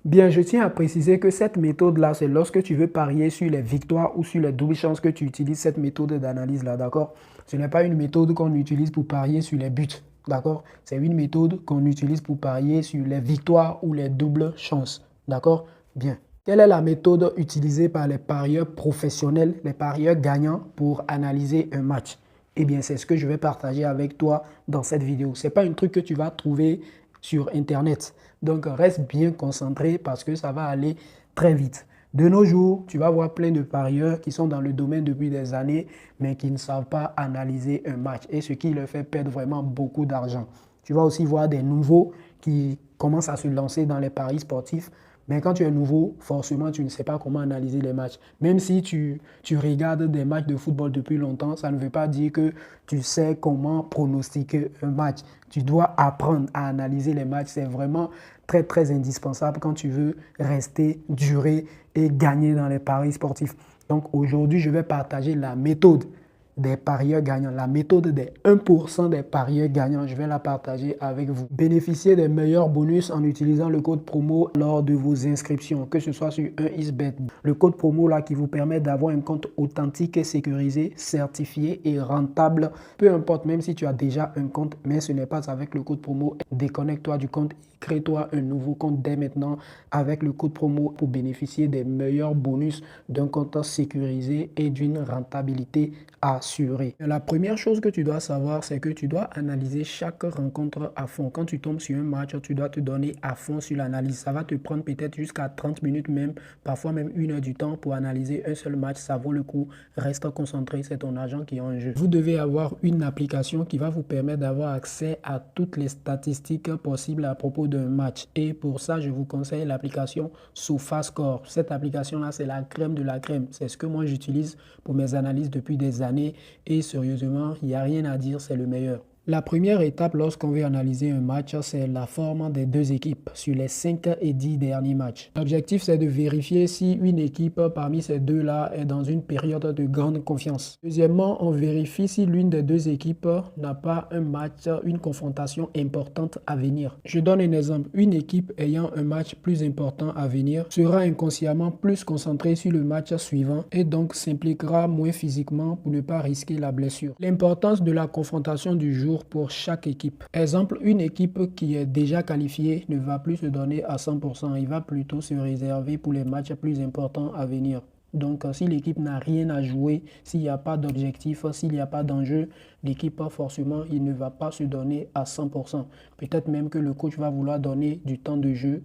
Bien, je tiens à préciser que cette méthode-là, c'est lorsque tu veux parier sur les victoires ou sur les doubles chances que tu utilises cette méthode d'analyse-là, d'accord? Ce n'est pas une méthode qu'on utilise pour parier sur les buts, d'accord? C'est une méthode qu'on utilise pour parier sur les victoires ou les doubles chances, d'accord? Bien. Quelle est la méthode utilisée par les parieurs professionnels, les parieurs gagnants pour analyser un match? Eh bien, c'est ce que je vais partager avec toi dans cette vidéo. Ce n'est pas un truc que tu vas trouver sur Internet. Donc, reste bien concentré parce que ça va aller très vite. De nos jours, tu vas voir plein de parieurs qui sont dans le domaine depuis des années, mais qui ne savent pas analyser un match et ce qui leur fait perdre vraiment beaucoup d'argent. Tu vas aussi voir des nouveaux qui commencent à se lancer dans les paris sportifs. Mais quand tu es nouveau, forcément, tu ne sais pas comment analyser les matchs. Même si tu regardes des matchs de football depuis longtemps, ça ne veut pas dire que tu sais comment pronostiquer un match. Tu dois apprendre à analyser les matchs. C'est vraiment très, très indispensable quand tu veux rester, durer et gagner dans les paris sportifs. Donc aujourd'hui, je vais partager la méthode des parieurs gagnants, la méthode des 1% des parieurs gagnants. Je vais la partager avec vous. Bénéficiez des meilleurs bonus en utilisant le code promo lors de vos inscriptions, que ce soit sur 1xBet. Le code promo là qui vous permet d'avoir un compte authentique et sécurisé, certifié et rentable. Peu importe, même si tu as déjà un compte, mais ce n'est pas avec le code promo. Déconnecte-toi du compte, crée-toi un nouveau compte dès maintenant avec le code promo pour bénéficier des meilleurs bonus d'un compte sécurisé et d'une rentabilité assurée. La première chose que tu dois savoir, c'est que tu dois analyser chaque rencontre à fond. Quand tu tombes sur un match, tu dois te donner à fond sur l'analyse. Ça va te prendre peut-être jusqu'à 30 minutes même, parfois même 1 heure du temps pour analyser un seul match. Ça vaut le coup. Reste concentré, c'est ton argent qui est en jeu. Vous devez avoir une application qui va vous permettre d'avoir accès à toutes les statistiques possibles à propos d'un match. Et pour ça, je vous conseille l'application SofaScore. Cette application-là, c'est la crème de la crème. C'est ce que moi j'utilise pour mes analyses depuis des années et sérieusement, il n'y a rien à dire, c'est le meilleur. La première étape lorsqu'on veut analyser un match, c'est la forme des deux équipes sur les 5 et 10 derniers matchs. L'objectif, c'est de vérifier si une équipe parmi ces deux-là est dans une période de grande confiance. Deuxièmement, on vérifie si l'une des deux équipes n'a pas un match, une confrontation importante à venir. Je donne un exemple. Une équipe ayant un match plus important à venir sera inconsciemment plus concentrée sur le match suivant et donc s'impliquera moins physiquement pour ne pas risquer la blessure. L'importance de la confrontation du jour pour chaque équipe. Exemple, une équipe qui est déjà qualifiée ne va plus se donner à 100%. Il va plutôt se réserver pour les matchs plus importants à venir. Donc, si l'équipe n'a rien à jouer, s'il n'y a pas d'objectif, s'il n'y a pas d'enjeu, l'équipe, forcément, il ne va pas se donner à 100%. Peut-être même que le coach va vouloir donner du temps de jeu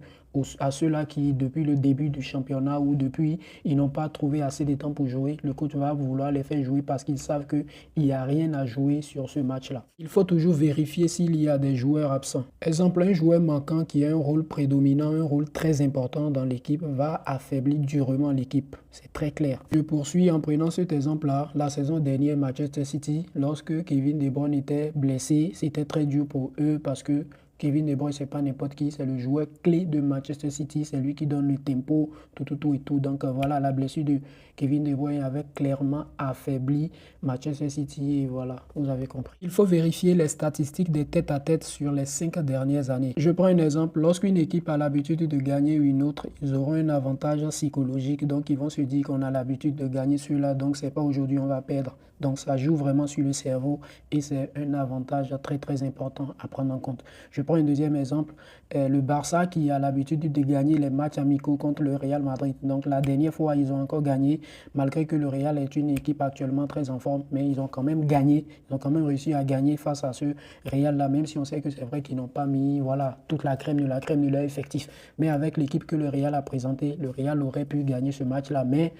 à ceux-là qui, depuis le début du championnat ou depuis, ils n'ont pas trouvé assez de temps pour jouer. Le coach va vouloir les faire jouer parce qu'ils savent qu'il n'y a rien à jouer sur ce match-là. Il faut toujours vérifier s'il y a des joueurs absents. Exemple, un joueur manquant qui a un rôle prédominant, un rôle très important dans l'équipe, va affaiblir durement l'équipe. C'est très clair. Je poursuis en prenant cet exemple-là. La saison dernière, Manchester City, lorsque Kevin De Bruyne était blessé, c'était très dur pour eux parce que Kevin De Bruyne, c'est pas n'importe qui, c'est le joueur clé de Manchester City, c'est lui qui donne le tempo, tout et tout. Donc voilà, la blessure de Kevin De Bruyne avait clairement affaibli Manchester City et voilà, vous avez compris. Il faut vérifier les statistiques des tête-à-tête sur les 5 dernières années. Je prends un exemple, lorsqu'une équipe a l'habitude de gagner une autre, ils auront un avantage psychologique, donc ils vont se dire qu'on a l'habitude de gagner celui-là, donc c'est pas aujourd'hui on va perdre. Donc ça joue vraiment sur le cerveau et c'est un avantage très très important à prendre en compte. Je prends un deuxième exemple, le Barça qui a l'habitude de gagner les matchs amicaux contre le Real Madrid. Donc la dernière fois, ils ont encore gagné, malgré que le Real est une équipe actuellement très en forme, mais ils ont quand même gagné, ils ont quand même réussi à gagner face à ce Real-là, même si on sait que c'est vrai qu'ils n'ont pas mis voilà, toute la crème de leur effectif. Mais avec l'équipe que le Real a présentée, le Real aurait pu gagner ce match-là, mais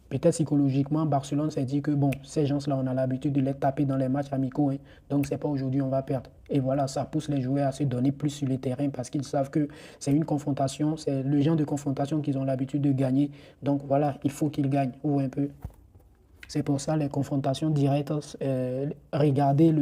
peut-être psychologiquement, Barcelone s'est dit que bon, ces gens-là, on a l'habitude de les taper dans les matchs amicaux, hein, donc c'est pas aujourd'hui on va perdre. Et voilà, ça pousse les joueurs à se donner plus sur le terrain parce qu'ils savent que c'est une confrontation, c'est le genre de confrontation qu'ils ont l'habitude de gagner. Donc voilà, il faut qu'ils gagnent, ou un peu. C'est pour ça les confrontations directes, regarder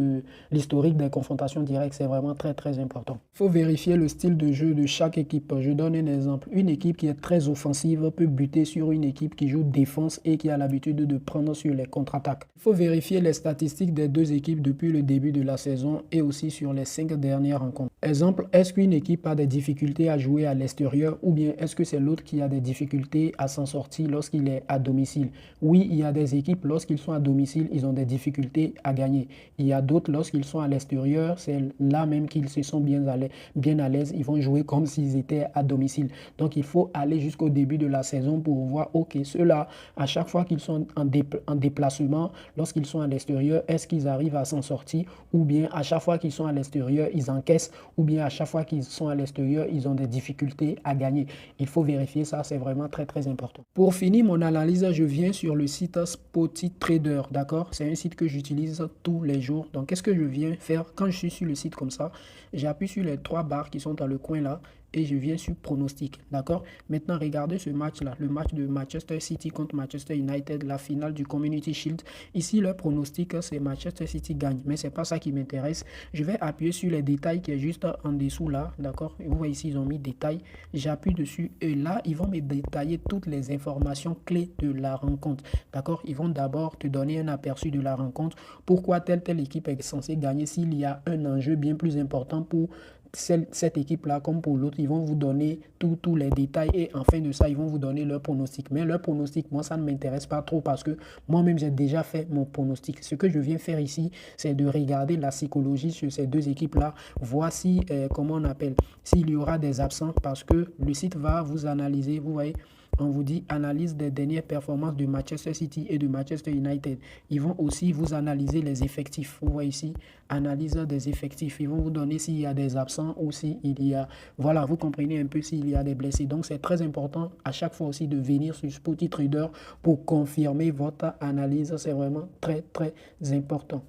l'historique des confrontations directes, c'est vraiment très très important. Il faut vérifier le style de jeu de chaque équipe. Je donne un exemple. Une équipe qui est très offensive peut buter sur une équipe qui joue défense et qui a l'habitude de prendre sur les contre-attaques. Il faut vérifier les statistiques des deux équipes depuis le début de la saison et aussi sur les 5 dernières rencontres. Exemple, est-ce qu'une équipe a des difficultés à jouer à l'extérieur ou bien est-ce que c'est l'autre qui a des difficultés à s'en sortir lorsqu'il est à domicile? Oui, il y a des équipes, lorsqu'ils sont à domicile, ils ont des difficultés à gagner. Il y a d'autres, lorsqu'ils sont à l'extérieur, c'est là même qu'ils se sont bien à l'aise. Ils vont jouer comme s'ils étaient à domicile. Donc, il faut aller jusqu'au début de la saison pour voir, OK, ceux-là, à chaque fois qu'ils sont en déplacement, lorsqu'ils sont à l'extérieur, est-ce qu'ils arrivent à s'en sortir? Ou bien, à chaque fois qu'ils sont à l'extérieur, ils encaissent? Ou bien, à chaque fois qu'ils sont à l'extérieur, ils ont des difficultés à gagner? Il faut vérifier ça, c'est vraiment très, très important. Pour finir mon analyse, je viens sur le site Spoty Trader, d'accord? C'est un site que j'utilise tous les jours. Donc, qu'est-ce que je viens faire quand je suis sur le site comme ça? J'appuie sur les 3 barres qui sont dans le coin là et je viens sur pronostic, d'accord? Maintenant, regardez ce match-là, le match de Manchester City contre Manchester United, la finale du Community Shield. Ici, le pronostic, c'est Manchester City gagne, mais c'est pas ça qui m'intéresse. Je vais appuyer sur les détails qui est juste en dessous là, d'accord? Vous voyez ici, ils ont mis détails. J'appuie dessus et là, ils vont me détailler toutes les informations clés de la rencontre, d'accord? Ils vont d'abord te donner un aperçu de la rencontre. Pourquoi telle équipe est censée gagner s'il y a un enjeu bien plus important pour cette équipe-là comme pour l'autre, ils vont vous donner tous les détails et en fin de ça, ils vont vous donner leur pronostic. Mais leur pronostic, moi, ça ne m'intéresse pas trop parce que moi-même, j'ai déjà fait mon pronostic. Ce que je viens faire ici, c'est de regarder la psychologie sur ces deux équipes-là, voir si, comment on appelle, s'il y aura des absents parce que le site va vous analyser, vous voyez. On vous dit analyse des dernières performances de Manchester City et de Manchester United. Ils vont aussi vous analyser les effectifs. Vous voyez ici, analyse des effectifs. Ils vont vous donner s'il y a des absents ou s'il y a... Voilà, vous comprenez un peu s'il y a des blessés. Donc, c'est très important à chaque fois aussi de venir sur Spoty Trader pour confirmer votre analyse. C'est vraiment très, très important.